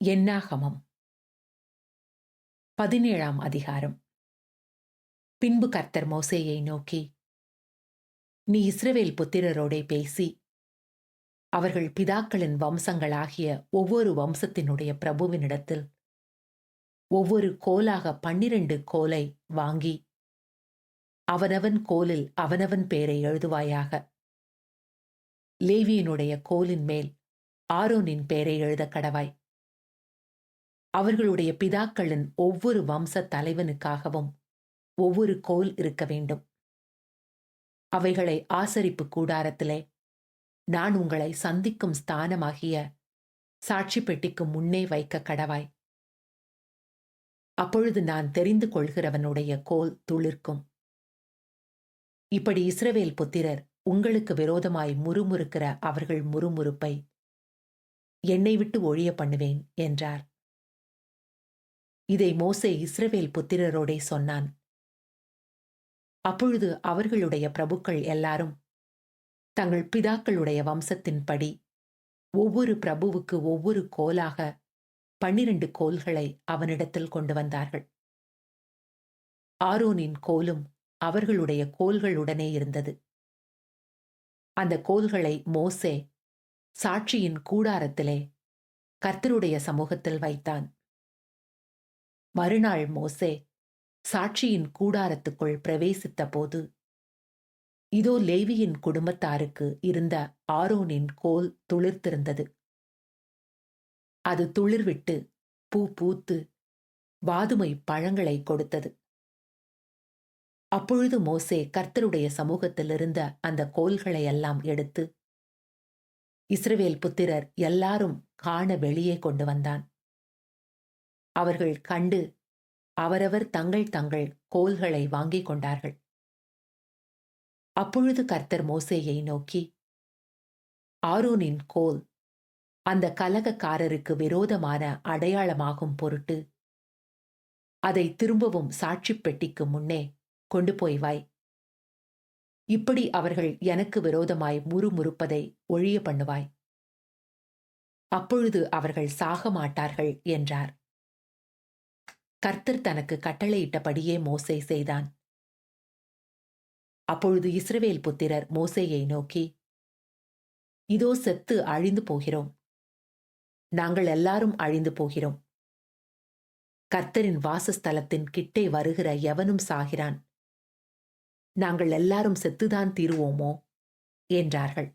என்னாகமம் 17ஆம் அதிகாரம். பின்பு கர்த்தர் மோசேயை நோக்கி, நீ இஸ்ரவேல் புத்திரரோடே பேசி, அவர்கள் பிதாக்களின் வம்சங்களாகிய ஒவ்வொரு வம்சத்தினுடைய பிரபுவினிடத்தில் ஒவ்வொரு கோலாக 12 கோலை வாங்கி, அவனவன் கோலில் அவனவன் பேரை எழுதுவாயாக. லேவியினுடைய கோலின் மேல் ஆரோனின் பேரை எழுதக் கடவாய். அவர்களுடைய பிதாக்களின் ஒவ்வொரு வம்ச தலைவனுக்காகவும் ஒவ்வொரு கோல் இருக்க வேண்டும். அவைகளை ஆசரிப்பு கூடாரத்திலே நான் உங்களை சந்திக்கும் ஸ்தானமாகிய சாட்சி பெட்டிக்கு முன்னே வைக்க கடவாய். அப்பொழுது நான் தெரிந்து கொள்கிறவனுடைய கோல் துளிர்க்கும். இப்படி இஸ்ரவேல் புத்திரர் உங்களுக்கு விரோதமாய் முறுமுறுக்கிற அவர்கள் முறுமுறுப்பை என்னை விட்டு ஒழிய பண்ணுவேன் என்றார். இதை மோசே இஸ்ரவேல் புத்திரரோடே சொன்னான். அப்பொழுது அவர்களுடைய பிரபுக்கள் எல்லாரும் தங்கள் பிதாக்களுடைய வம்சத்தின்படி ஒவ்வொரு பிரபுவுக்கு ஒவ்வொரு கோலாக 12 கோல்களை அவனிடத்தில் கொண்டு வந்தார்கள். ஆரோனின் கோலும் அவர்களுடைய கோல்களுடனே இருந்தது. அந்த கோல்களை மோசே சாட்சியின் கூடாரத்திலே கர்த்தருடைய சமூகத்தில் வைத்தான். மறுநாள் மோசே சாட்சியின் கூடாரத்துக்குள் பிரவேசித்த போது, இதோ லேவியின் குடும்பத்தாருக்கு இருந்த ஆரோனின் கோல் துளிர்த்திருந்தது. அது துளிர்விட்டு பூ பூத்து வாதுமை பழங்களை கொடுத்தது. அப்பொழுது மோசே கர்த்தருடைய சமூகத்தில் இருந்த அந்த கோல்களை எல்லாம் எடுத்து இஸ்ரவேல் புத்திரர் எல்லாரும் காண வெளியே கொண்டு வந்தான். அவர்கள் கண்டு அவரவர் தங்கள் தங்கள் கோல்களை வாங்கிக் கொண்டார்கள். அப்பொழுது கர்த்தர் மோசேயை நோக்கி, ஆரோனின் கோல் அந்த கலகக்காரருக்கு விரோதமான அடையாளமாகும் பொருட்டு அதை திரும்பவும் சாட்சி பெட்டிக்கு முன்னே கொண்டு போய் வாய். இப்படி அவர்கள் எனக்கு விரோதமாய் முறுமுறுப்பதை ஒழிய பண்ணுவாய். அப்பொழுது அவர்கள் சாக மாட்டார்கள் என்றார். கர்த்தர் தனக்கு கட்டளையிட்டபடியே மோசே செய்தான். அப்பொழுது இஸ்ரவேல் புத்திரர் மோசேயை நோக்கி, இதோ செத்து அழிந்து போகிறோம். நாங்கள் எல்லாரும் அழிந்து போகிறோம். கர்த்தரின் வாசஸ்தலத்தின் கிட்டே வருகிற எவனும் சாகிறான். நாங்கள் எல்லாரும் செத்துதான் தீருவோமோ என்றார்கள்.